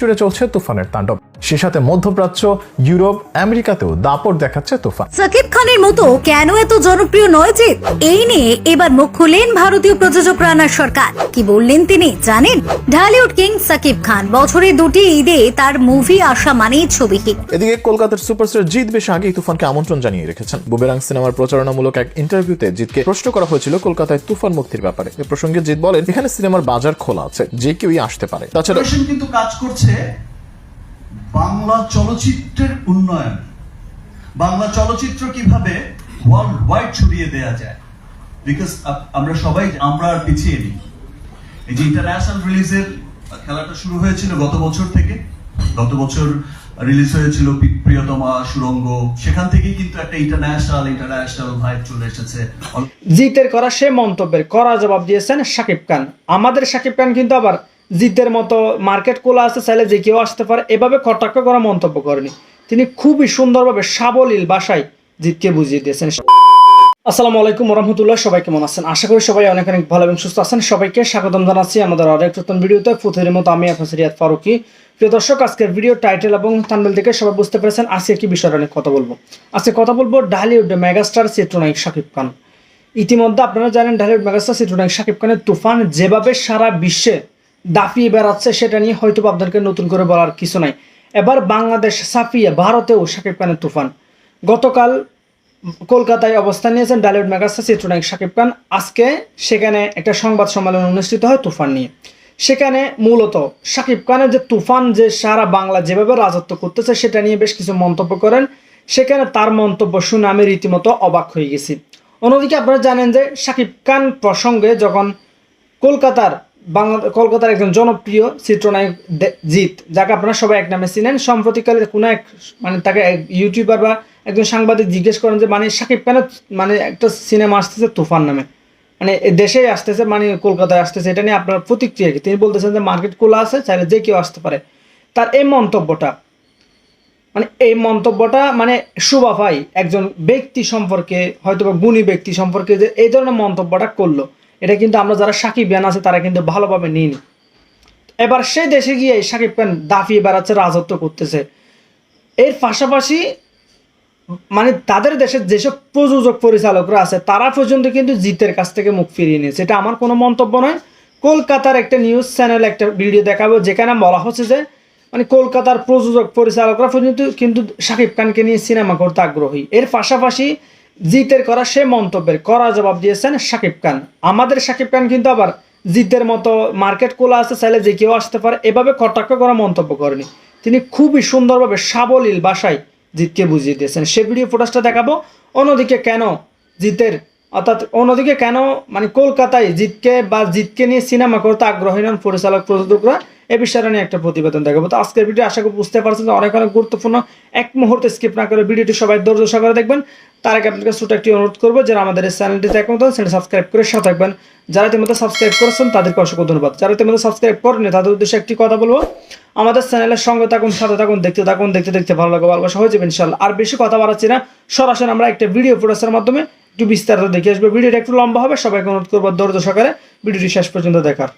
জুড়ে চলছে তুফানের তাণ্ডব। সে সাথে মধ্যপ্রাচ্য, ইউরোপ, আমেরিকাতেও দাপট দেখাচ্ছে তুফান। সাকিব খানের মতো কেন এত জনপ্রিয় নয় জিৎ, এই নিয়ে এবার মুখ খুললেন ভারতীয় প্রযোজক রানা সরকার। কি বললেন তিনি জানেন? ঢালিউড কিং সাকিব খান বছরে দুটি ঈদে তার মুভি আসা মানেই ছবি হিট। এদিকে কলকাতার সুপারস্টার জিৎ বেশ আগেই তুফানকে আমন্ত্রণ জানিয়ে রেখেছেন। বুমেরাং সিনেমার প্রচারণামূলক এক ইন্টারভিউতে জিৎকে প্রশ্ন করা হয়েছিল কলকাতায় তুফান মুক্তির ব্যাপারে। এ প্রসঙ্গে জিৎ বলেন, এখানে সিনেমার বাজার খোলা আছে, যে কেউই আসতে পারে। তাছাড়া কিন্তু কাজ করছে বাংলা চলচ্চিত্রের উন্নয়ন, বাংলা চলচ্চিত্র কিভাবে ওয়ার্ল্ড ওয়াইড ছড়িয়ে দেয়া যায়। বিকজ আমরা সবাই আর পিছিয়ে নেই। এই যে ইন্টারন্যাশনাল রিলিজের খেলাটা শুরু হয়েছিল গত বছর থেকে। গত বছর রিলিজ হয়েছিল প্রিয়তমা, সুরঙ্গ, সেখান থেকেই কিন্তু একটা ইন্টারন্যাশনাল ভাইব চলে এসেছে। জিতের করা সে মন্তব্যের কড়া জবাব দিয়েছেন শাকিব খান। আমাদের শাকিব খান কিন্তু আবার জিতের মতো মার্কেট খোলা আছে, চাইলে যে কেউ আসতে পারে এভাবে কটাক্ষ করা মন্তব্য করেনি। তিনি খুবই সুন্দরভাবে সাবলীল ভাষায় জিতকে বুঝিয়ে দিয়েছেন। আসসালামু আলাইকুম রহমতুল্লাহ, সবাই কেমন আছেন? আশা করি সবাই অনেক অনেক ভালো এবং সুস্থ আছেন। সবাইকে স্বাগতম জানাচ্ছি আমাদের আরেক নতুন ভিডিওতে। প্রতিদিনের মতো আমি আপনার রিয়াদ ফারুকি। প্রিয় দর্শক, আজকের ভিডিও টাইটেল এবং থাম্বনেল থেকে সবাই বুঝতে পেরেছেন আজকে কি বিষয়ে অনেক কথা বলবো। আজকে কথা বলবো ঢালিউড মেগাস্টার চিত্রনায়ক শাকিব খান। ইতিমধ্যে আপনারা জানেন ঢালিউড মেগাস্টার চিত্রনায়ক শাকিব খানের তুফান যেভাবে সারা বিশ্বে দাপিয়ে বেড়াচ্ছে, সেটা নিয়ে হয়তো আপনাদেরকে নতুন করে বলার কিছু নাই। এবার বাংলাদেশ ছাপিয়ে ভারতেও শাকিব খানের তুফান। গতকাল কলকাতায় অবস্থান নিয়েছেন ঢালিউড মেগাস্টার চিত্রনায়ক শাকিব খান। আজকে সেখানে একটা সংবাদ সম্মেলন অনুষ্ঠিত হয় তুফান নিয়ে। সেখানে মূলত শাকিব খানের যে তুফান যে সারা বাংলা যেভাবে রাজত্ব করতেছে সেটা নিয়ে বেশ কিছু মন্তব্য করেন। সেখানে তার মন্তব্য শুনে আমি রীতিমতো অবাক হয়ে গেছি। অন্যদিকে আপনারা জানেন যে শাকিব খান প্রসঙ্গে যখন কলকাতার একজন জনপ্রিয় চিত্রনায়ক জিৎ, যাকে আপনারা সবাই এক নামে চিনেন, সম্প্রতিকালে কোনো এক তাকে ইউটিউবার বা একজন সাংবাদিক জিজ্ঞেস করেন যে শাকিব খানের একটা সিনেমা আসতেছে তুফান নামে, দেশেই আসতেছে, কলকাতায় আসতেছে, এটা নিয়ে আপনার প্রতিক্রিয়া কি? তিনি বলতেছেন যে মার্কেট খোলা আছে, চাইলে যে কেউ আসতে পারে। তার এই মন্তব্যটা শোভা পায় একজন ব্যক্তি সম্পর্কে, হয়তো বা গুণী ব্যক্তি সম্পর্কে, যে এই ধরনের মন্তব্যটা করলো। এটা কিন্তু আমরা যারা সাকিবিয়ান আছে তারা কিন্তু ভালোভাবে নিইনি। এবার সে দেশে গিয়ে শাকিব খান দাফিয়ে বেড়াচ্ছে, রাজত্ব করতেছে। এর পাশাপাশি তাদের দেশের যেসব প্রযোজক পরিচালকরা আছে তারা পর্যন্ত কিন্তু জিতের কাছ থেকে মুখ ফিরিয়ে নিয়েছে। এটা আমার কোনো মন্তব্য নয়। কলকাতার একটা নিউজ চ্যানেল একটা ভিডিও দেখাবো যেখানে বলা হচ্ছে যে কলকাতার প্রযোজক পরিচালকরা পর্যন্ত কিন্তু শাকিব খানকে নিয়ে সিনেমা করতে আগ্রহী। এর পাশাপাশি জিতের করা সে মন্তব্যের কড়া জবাব দিয়েছেন শাকিব খান। আমাদের শাকিব খান কিন্তু আবার জিতের মতো মার্কেট খোলা আছে, চাইলে যে কেউ আসতে পারে এভাবে কটাক্ষ করা মন্তব্য করেনি। তিনি খুবই সুন্দরভাবে সাবলীল ভাষায় জিতকে বুঝিয়ে দিয়েছেন। সে ভিডিও ফুটেজটা দেখাবো। অন্যদিকে কেন কলকাতায় জিতকে নিয়ে সিনেমা করতে আগ্রহী নন পরিচালক প্রযোজকরা, এ বিষয়ে নিয়ে একটা প্রতিবেদন দেখাবো। তো আজকের ভিডিও আশা করি বুঝতে পারছেন যে অনেক গুরুত্বপূর্ণ। এক মুহূর্তে স্কিপ না করে ভিডিওটি সবাই ধৈর্য সহকারে দেখবেন। তার আগে আপনাকে ছোট একটি অনুরোধ করবো, যারা আমাদের এই চ্যানেলটিতে এখন চ্যানেল সাবস্ক্রাইব করে সাথে থাকবেন। যারা ইতিমধ্যে সাবস্ক্রাইব করেছেন তাদেরকে অসংখ্য ধন্যবাদ। যারা ইতিমধ্যে সাবস্ক্রাইব করেনি তাদের উদ্দেশ্যে একটি কথা বলবো, আমাদের চ্যানেলের সঙ্গে থাকুন, সাথে থাকুন, দেখতে ভালো লাগে, ভালোবাসা হয়ে যাবে ইনশাআল্লাহ। আর বেশি কথা বাড়াচ্ছি না, সরাসরি আমরা একটা ভিডিও ফুটেজের মাধ্যমে একটু বিস্তারিত দেখে আসবো। ভিডিওটা একটু লম্বা হবে, সবাইকে অনুরোধ করবো ধৈর্য সহকারে ভিডিওটি শেষ পর্যন্ত দেখার।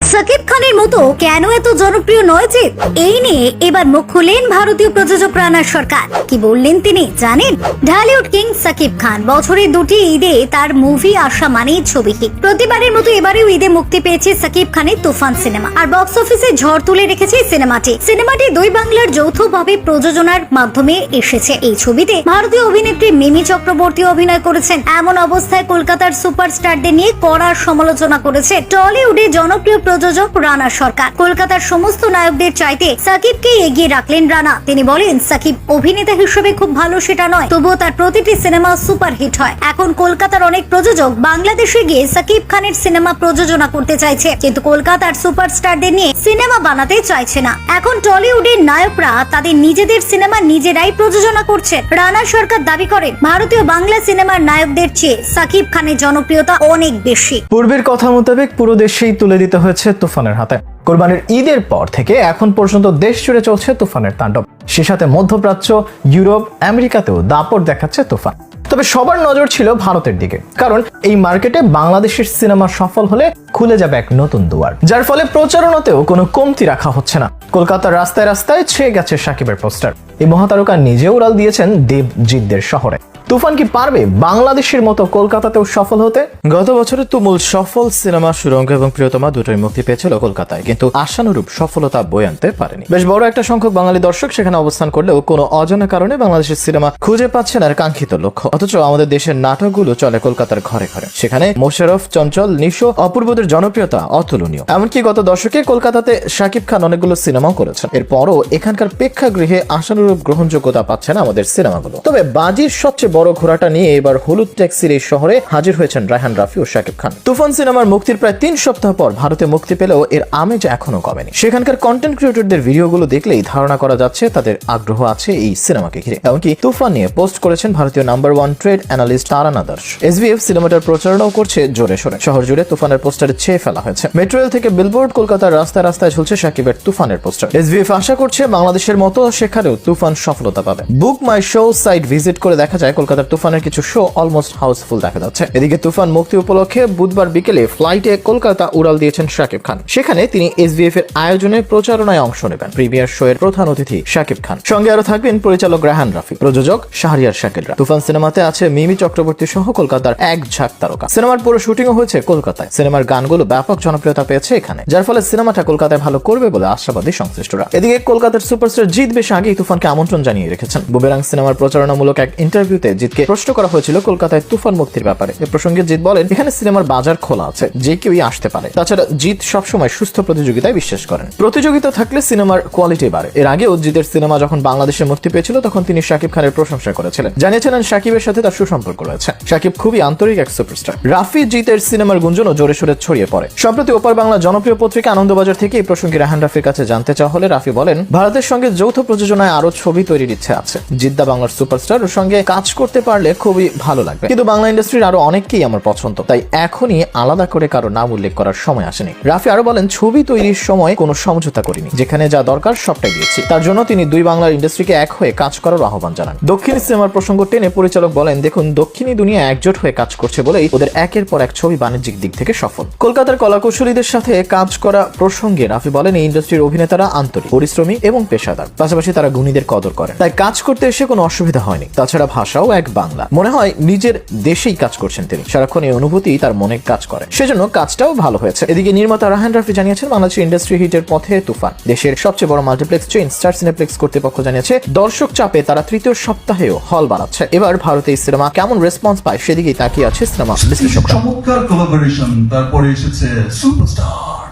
সাকিব খানের মতো কেন এত জনপ্রিয় নয় জিৎ, এই নিয়ে এবার মুখ খুললেন ভারতীয় প্রযোজক রানা সরকার। কি বললেন তিনি জানেন? ঢালিউড কিং সাকিব খান বছরে দুটি ঈদে তার মুভি আসা মানেই ছবি হিট। প্রতিবারের মতো এবারেও ঈদে মুক্তি পেয়েছে সাকিব খানের তুফান সিনেমা। আর বক্স অফিসে ঝড় তুলে রেখেছে সিনেমাটি দুই বাংলার যৌথভাবে প্রযোজনার মাধ্যমে এসেছে। এই ছবিতে ভারতীয় অভিনেত্রী মিমি চক্রবর্তী অভিনয় করেছেন। এমন অবস্থায় কলকাতার সুপারস্টারদের নিয়ে কড়া সমালোচনা করেছে টলিউডের জনপ্রিয় প্রযোজক রানা সরকার। কলকাতার সমস্ত নায়কদের চাইতে সাকিবকে এগিয়ে রাখলেন রানা। তিনি বলেন, সাকিব অভিনেতা হিসেবে খুব ভালো সেটা নয়, তবুও তার প্রতিটি সিনেমা সুপারহিট হয়। এখন কলকাতার অনেক প্রযোজক বাংলাদেশে গিয়ে সাকিব খানের সিনেমা প্রযোজনা করতে চাইছে, কিন্তু কলকাতার সুপারস্টারদের নিয়ে সিনেমা বানাতে চাইছে না। এখন টলিউডের নায়করা তাদের নিজেদের সিনেমা নিজেরাই প্রযোজনা করছে। রানা সরকার দাবি করেন, ভারতীয় বাংলা সিনেমার নায়কদের চেয়ে সাকিব খানের জনপ্রিয়তা অনেক বেশি। পূর্বের কথা মোতাবেক পুরো দেশেই তুলে দিতে হয়েছে তুফানের হাতে। কোরবানির ঈদের পর থেকে এখন পর্যন্ত দেশ জুড়ে চলছে তুফানের তাণ্ডব। সে সাথে মধ্যপ্রাচ্য, ইউরোপ, আমেরিকাতেও দাপট দেখাচ্ছে তুফান। তবে সবার নজর ছিল ভারতের দিকে, কারণ এই মার্কেটে বাংলাদেশের সিনেমা সফল হলে খুলে যাবে এক নতুন দুয়ার, যার ফলে প্রচারণাতেও কোনো কমতি রাখা হচ্ছে না। কলকাতার রাস্তায় রাস্তায় ছেয়ে গেছে শাকিবের পোস্টার। এই মহাতারকা নিজেও উড়াল দিয়েছেন দেবজিৎদের শহরে। তুফান কি পারবে বাংলাদেশের মতো কলকাতাতেও সফল হতে? গত বছরের তুমুল সফল সিনেমা সুরঙ্গ এবং প্রিয়তমা দুটোই মুক্তি পেয়েছিল কলকাতায়, কিন্তু আশানুরূপ সফলতা বয়ে আনতে পারেনি। বেশ বড় একটা সংখ্যক বাঙালি দর্শক সেখানে অবস্থান করলেও কোনো অজানা কারণে বাংলাদেশের সিনেমা খুঁজে পাচ্ছে না কাঙ্ক্ষিত লক্ষ্য। অথচ আমাদের দেশের নাটকগুলো চলে কলকাতার ঘরে ঘরে। সেখানে মোশাররফ, চঞ্চল, নিশো, অপূর্বদের জনপ্রিয়তা অতুলনীয়। এমনকি গত দশকে কলকাতাতে শাকিব খান অনেকগুলো সিনেমাও করেছেন। এরপরও এখানকার প্রেক্ষাগৃহে আশানুরূপ গ্রহণযোগ্যতা পাচ্ছে না আমাদের সিনেমাগুলো। তবে বাজির সবচেয়ে বড় ঘোড়াটা নিয়ে এবার হলুদ ট্যাক্সির এই শহরে হাজির হয়েছেন রায়হান রাফি ও শাকিব খান। তুফান সিনেমার মুক্তির প্রায় 3 সপ্তাহ পর ভারতে মুক্তি পেলেও এর আমেজ এখনো কমেনি। সেখানকার কন্টেন্ট ক্রিয়েটরদের ভিডিওগুলো দেখলেই ধারণা করা যাচ্ছে তাদের আগ্রহ আছে এই সিনেমাকে ঘিরে। এমনকি তুফান নিয়ে পোস্ট করেছেন ভারতীয় নাম্বার 1 ট্রেড অ্যানালিস্ট তারান আদর্শ। এসবিএফ সিনেমাটার প্রচারণাও করছে জোরে সোরে। শহর জুড়ে তুফানের পোস্টারে ছেয়ে ফেলা হয়েছে। মেট্রো রেল থেকে বিলবোর্ড, কলকাতার রাস্তায় রাস্তায় ঝুলছে শাকিবের তুফানের পোস্টার। এসবিএফ আশা করছে বাংলাদেশের মতো সেখানেও তুফান সফলতা পাবে। বুক মাই শো সাইট ভিজিট করে দেখা যায় কলকাতার তুফানের কিছু শো অলমোস্ট হাউসফুল দেখা যাচ্ছে। এদিকে তুফান মুক্তি উপলক্ষে বুধবার বিকেলে ফ্লাইটে কলকাতা উড়াল দিয়েছেন শাকিব খান। সেখানে তিনি এসবিএফ এর আয়োজনে প্রচারণায় অংশ নেবেন। প্রিমিয়ার শো এর প্রধান অতিথি শাকিব খান, সঙ্গে আরো থাকবেন পরিচালক রায়হান রাফি, প্রযোজক শাহরিয়ার শাকিলরা। তুফান সিনেমাতে আছে মিমি চক্রবর্তী সহ কলকাতার এক ঝাঁক তারকা। সিনেমার পুরো শুটিংও হয়েছে কলকাতায়। সিনেমার গানগুলো ব্যাপক জনপ্রিয়তা পেয়েছে এখানে, যার ফলে সিনেমাটা কলকাতায় ভালো করবে বলে আশাবাদী সংশ্লিষ্টরা। এদিকে কলকাতার সুপারস্টার জিৎ বেশ আগেই তুফানকে আমন্ত্রণ জানিয়ে রেখেছেন। বুবেরাং সিনেমার প্রচারণামূলক এক ইন্টারভিউতে জিৎকে প্রশ্ন করা হয়েছিল কলকাতায় তুফান মুক্তির ব্যাপারে। এ প্রসঙ্গে জিৎ বলেন, এখানে সিনেমার বাজার খোলা আছে, যে কেউই আসতে পারে। তাছাড়া জিৎ সবসময় সুস্থ প্রতিযোগিতায় বিশ্বাস করেন। প্রতিযোগিতা থাকলে সিনেমার কোয়ালিটি বাড়ে। এর আগেও জিতের সিনেমা যখন বাংলাদেশে মুক্তি পেয়েছিল তখন তিনি শাকিব খানের প্রশংসা করেছিলেন, জানিয়েছিলেন শাকিবের সাথে তার সুসম্পর্ক রয়েছে। শাকিব খুবই আন্তরিক এক সুপারস্টার। রাফি জিতের সিনেমার গুঞ্জনও জোরে সোরে ছড়িয়ে পড়ে। সম্প্রতি ওপার বাংলা জনপ্রিয় পত্রিকা আনন্দবাজার থেকে এই প্রসঙ্গে রায়হান রাফির কাছে জানতে চাওয়া হলে রাফি বলেন, ভারতের সঙ্গে যৌথ প্রযোজনায় আরো ছবি তৈরির ইচ্ছে আছে। জিদ্দা বাংলার সুপারস্টার, ওর সঙ্গে কাজ করতে পারলে খুবই ভালো লাগবে, কিন্তু বাংলা ইন্ডাস্ট্রির আরো অনেককেই আমার পছন্দ, তাই এখনই আলাদা করে কারো নাম উল্লেখ করার সময় আসেনি। রাফি আরো বলেন, ছবি তৈরির সময় কোনো সমঝোতা করিনি, যেখানে যা দরকার সবটাই দিয়েছি। তার জন্য তিনি দুই বাংলার ইন্ডাস্ট্রিকে এক হয়ে কাজ করার আহ্বান জানান। দক্ষিণী সিনেমার প্রসঙ্গ টেনে পরিচালক বলেন, দেখুন, দক্ষিণী দুনিয়া একজোট হয়ে কাজ করছে বলেই ওদের একের পর এক ছবি বাণিজ্যিক দিক থেকে সফল। কলকাতার কলাকুশলীদের সাথে কাজ করা প্রসঙ্গে রাফি বলেন, এই ইন্ডাস্ট্রির অভিনেতারা আন্তরিক, পরিশ্রমী এবং পেশাদার, পাশাপাশি তারা গুণীদের কদর করেন, তাই কাজ করতে এসে কোনো অসুবিধা হয়নি। তাছাড়া ভাষাও এক বাংলা, মনে হয় নিজের দেশেই কাজ করছেন তিনি। সারাক্ষণ এই অনুভূতি তার মনে কাজ করে, সেজন্য কাজটাও ভালো হয়েছে। এদিকে নির্মাতা রায়হান রাফি জানিয়েছেন, বাংলাদেশের ইন্ডাস্ট্রি হিটের পথে তুফান। দেশের সবচেয়ে বড় মাল্টিপ্লেক্স চেইন স্টার সিনেপ্লেক্স কর্তৃপক্ষ জানিয়েছে, দর্শক চাপে তারা তৃতীয় সপ্তাহেও হল বাড়াচ্ছে। এবার ভারতে এই সিনেমা কেমন রেসপন্স পায় সেদিকেই তাকিয়ে আছে সিনেমা বিশ্লেষকরা। চমৎকার কোলাবোরেশন। তারপরে এসেছে সুপারস্টার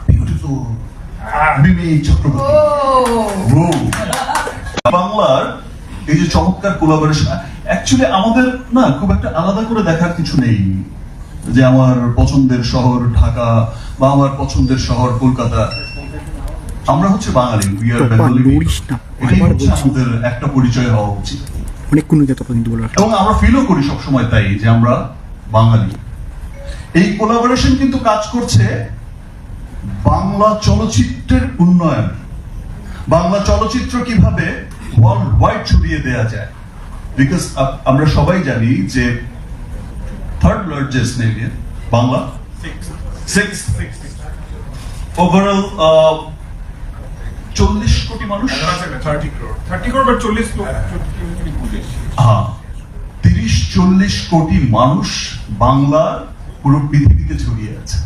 বিউটিফুল মিমি চক্রবর্তী। বাংলার এই যে চমৎকার কোলাবোরেশন, অ্যাকচুয়ালি আমাদের না খুব একটা আলাদা করে দেখার কিছু নেই যে আমার পছন্দের শহর ঢাকা বা আমার পছন্দের শহর কলকাতা। আমরা হচ্ছে বাঙালি, উই আর বেঙ্গলি। এটাই হচ্ছে আমাদের একটা পরিচয় হওয়া উচিত। এবং আমরা ফিলও করি সবসময় তাই যে আমরা বাঙালি। এই কোলাবোরেশন কিন্তু কাজ করছে বাংলা চলচ্চিত্রের উন্নয়ন, বাংলা চলচ্চিত্র কিভাবে ওয়ার্ল্ড ওয়াইড ছড়িয়ে দেয়া যায়। বিকজ আমরা সবাই জানি যে third largest nation Bangla, overall 40 কোটি মানুষ, 30-40 কোটি মানুষ বাংলা পুরো পৃথিবীতে ছড়িয়ে আছে।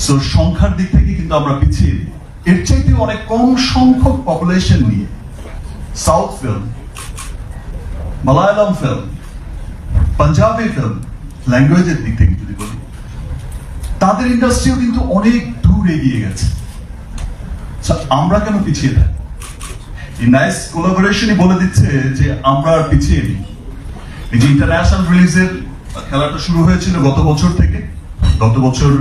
সো সংখ্যার দিক থেকে কিন্তু আমরা পিছিয়ে নেই। এর চাইতে অনেক কম সংখ্যক পপুলেশন নিয়ে south film, Malayalam film, Punjabi film, ল্যাঙ্গুয়েজের দিক থেকে যদি বলি, তাদের ইন্ডাস্ট্রিও কিন্তু অনেক দূর এগিয়ে গেছে। আমরা কেন পিছিয়ে থাকি? এই নাইস কোলাবোরেশনই বলে দিচ্ছে যে আমরা আর পিছিয়ে নেই। এই যে ইন্টারন্যাশনাল রিলিজের খেলাটা শুরু হয়েছিল গত বছর থেকে। গত বছর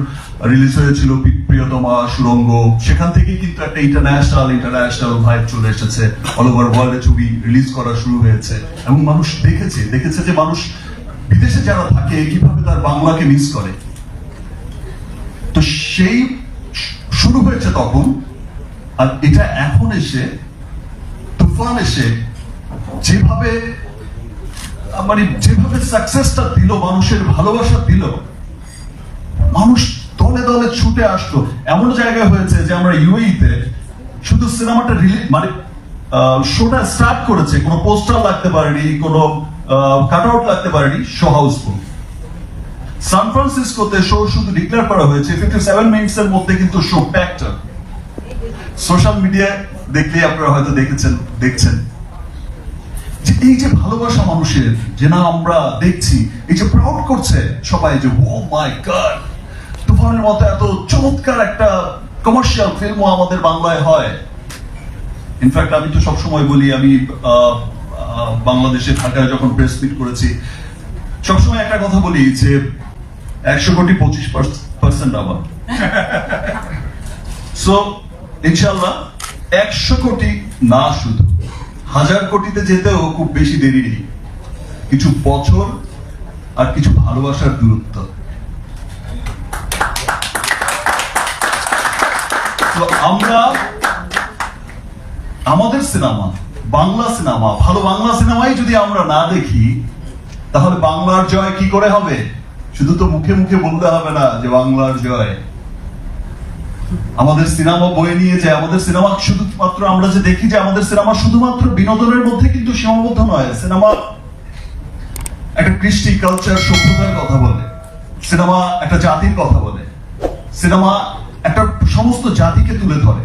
রিলিজ হয়েছিল প্রিয়তমা, সুরঙ্গ। সেখান থেকেই কিন্তু একটা ইন্টারন্যাশনাল ভাইব চলে এসেছে। অল ওভার ওয়ার্ল্ডে ছবি রিলিজ করা শুরু হয়েছে এবং মানুষ দেখেছে যে মানুষ বিদেশে যারা থাকে কিভাবে তার বাংলাকে মিস করে। তো সেই শুরু হয়েছে তখন, আর এটা এখন এসে তুফান এসে যেভাবে মানে যেভাবে সাকসেসটা দিল, মানুষের ভালোবাসা দিল, মানুষ দলে দলে ছুটে আসতো। এমন জায়গায় হয়েছে যে আমরা ইউএইতে শুধু সিনেমাটা মানে শোটা স্টার্ট করেছে, কোনো পোস্টার লাগতে পারেনি, কোনো কাটআউট লাগতে পারেনি, শো হাউসফুল। সান ফ্রান্সিসকোতে শো শুধু ডিক্লেয়ার করা হয়েছে 57 মিনিটস এর মধ্যে, কিন্তু শো প্যাকড। সোশ্যাল মিডিয়ায় দেখলে আপনারা হয়তো দেখছেন যে এই যে ভালোবাসা মানুষের, যে না আমরা দেখছি, এই যে প্রাউড করছে সবাই যে ও মাই গড, তুফানের মতো এত চমৎকার একটা কমার্শিয়াল ফিল্মও আমাদের বাংলায় হয়। ইনফ্যাক্ট আমি তো সবসময় বলি, আমি বাংলাদেশে ঢাকায় যখন প্রেস মিট করেছি, সবসময় একটা কথা বলি যে 100 কোটি 25% আবার। সো ইনশাআল্লাহ 100 কোটি না, শুধু 1000 কোটিতে যেতেও খুব বেশি দেরি নেই, কিছু বছর আর কিছু ভালোবাসার দূরত্ব। তো আমরা আমাদের সিনেমা, বাংলা সিনেমা, ভালো বাংলা সিনেমাই যদি আমরা না দেখি, তাহলে বাংলার জয় কি করে হবে? শুধু তো মুখে মুখে বলতে হবে না যে বাংলার জয়। আমাদের সিনেমা বয়ে নিয়ে যায়, আমাদের সিনেমা শুধুমাত্র আমরা যে দেখি যে আমাদের সিনেমা শুধুমাত্র বিনোদনের মধ্যে কিন্তু সীমাবদ্ধ নয়। সিনেমা একটা কৃষ্টি, কালচার, সভ্যতার কথা বলে, সিনেমা একটা জাতির কথা বলে, সিনেমা একটা সমস্ত জাতিকে তুলে ধরে।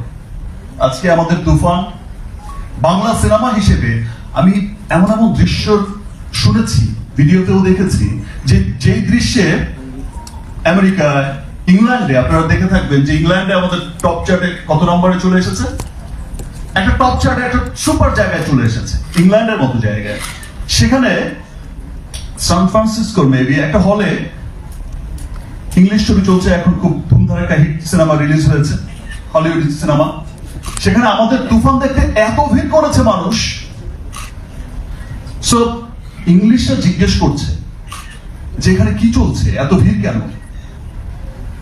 আজকে আমাদের তুফান বাংলা সিনেমা হিসেবে, আমি এমন এমন দৃশ্য শুনেছি, ভিডিওতেও দেখেছি, যে দৃশ্যে আমেরিকায়, ইংল্যান্ডে, আপনারা দেখে থাকবেন যে ইংল্যান্ডে আমাদের টপ চার্টে কত নম্বরে চলে এসেছে, একটা টপ চার্টে একটা সুপার জায়গায় চলে এসেছে, ইংল্যান্ডের মতো জায়গায়। সেখানে সান ফ্রান্সিসকোর মেবি একটা হলে ইংলিশ ছবি চলছে, এখন খুব ধুমধার একটা হিট সিনেমা রিলিজ হয়েছে, হলিউড সিনেমা। সেখানে আমাদের তুফান দেখতে এত ভিড় করেছে মানুষ। সো ইংলিশটা জিজ্ঞেস করছে যে এখানে কি চলছে, এত ভিড় কেন?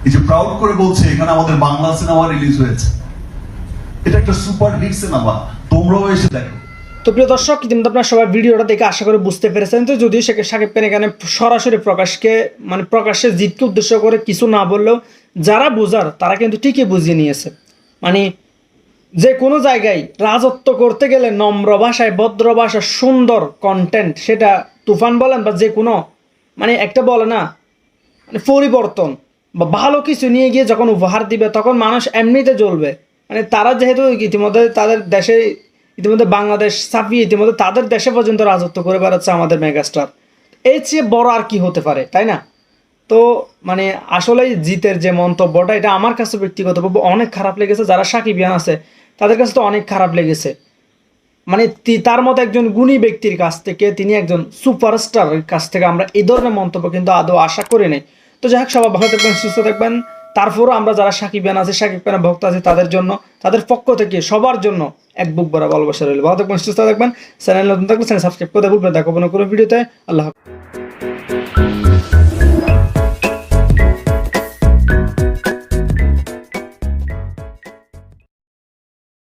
এই যে প্রাউড করে বলছে এখানে আমাদের বাংলা সিনেমা রিলিজ হয়েছে, এটা একটা সুপার হিট সিনেমা, তোমরাও এসে দেখো। তো প্রিয় দর্শক, ইতিমধ্যে আপনারা সবাই ভিডিওটা দেখে আশা করে বুঝতে পেরেছেন। তো যদিও শাকিব খান এখানে সরাসরি প্রকাশ্যে জিতকে উদ্দেশ্য করে কিছু না বললেও যারা বোঝার তারা কিন্তু ঠিকই বুঝিয়ে নিয়েছে। মানে যে কোনো জায়গায় রাজত্ব করতে গেলে নম্র ভাষায়, ভদ্র ভাষা, সুন্দর কন্টেন্ট, সেটা তুফান বলেন বা যে কোনো, মানে একটা বলে না, মানে পরিবর্তন বা ভালো কিছু নিয়ে গিয়ে যখন উপহার দিবে তখন মানুষ এমনিতে জ্বলবে। মানে তারা যেহেতু ইতিমধ্যে তাদের দেশে, ইতিমধ্যে বাংলাদেশ ছাপিয়ে ইতিমধ্যে তাদের দেশে পর্যন্ত রাজত্ব করে বেড়াচ্ছে আমাদের মেগাস্টার, এর চেয়ে বড় আর কি হতে পারে, তাই না? তো মানে আসলেই জিতের যে মন্তব্যটা, এটা আমার কাছে ব্যক্তিগতভাবে অনেক খারাপ লেগেছে। যারা সাকিবিয়ান আছে তাদের কাছে তো অনেক খারাপ লেগেছে। মানে তার মতো একজন গুণী ব্যক্তির কাছ থেকে, তিনি একজন সুপারস্টারের কাছ থেকে আমরা এই ধরনের মন্তব্য কিন্তু আদৌ আশা করি নাই। তো যাই হোক, সবাই ভালো থাকবেন, সুস্থ থাকবেন। তারপরও আমরা যারা সাকিবিয়ান আছে, সাকিব খানের ভক্ত আছে, তাদের জন্য, তাদের পক্ষ থেকে সবার জন্য এক বুক ভরা ভালোবাসা রইল। ভালো থাকবেন, সুস্থ থাকবেন। চ্যানেল নতুন থাকলে চ্যানেল সাবস্ক্রাইব করে ভুলবেন। দেখো কোনো ভিডিওতে। আল্লাহ হাফেজ।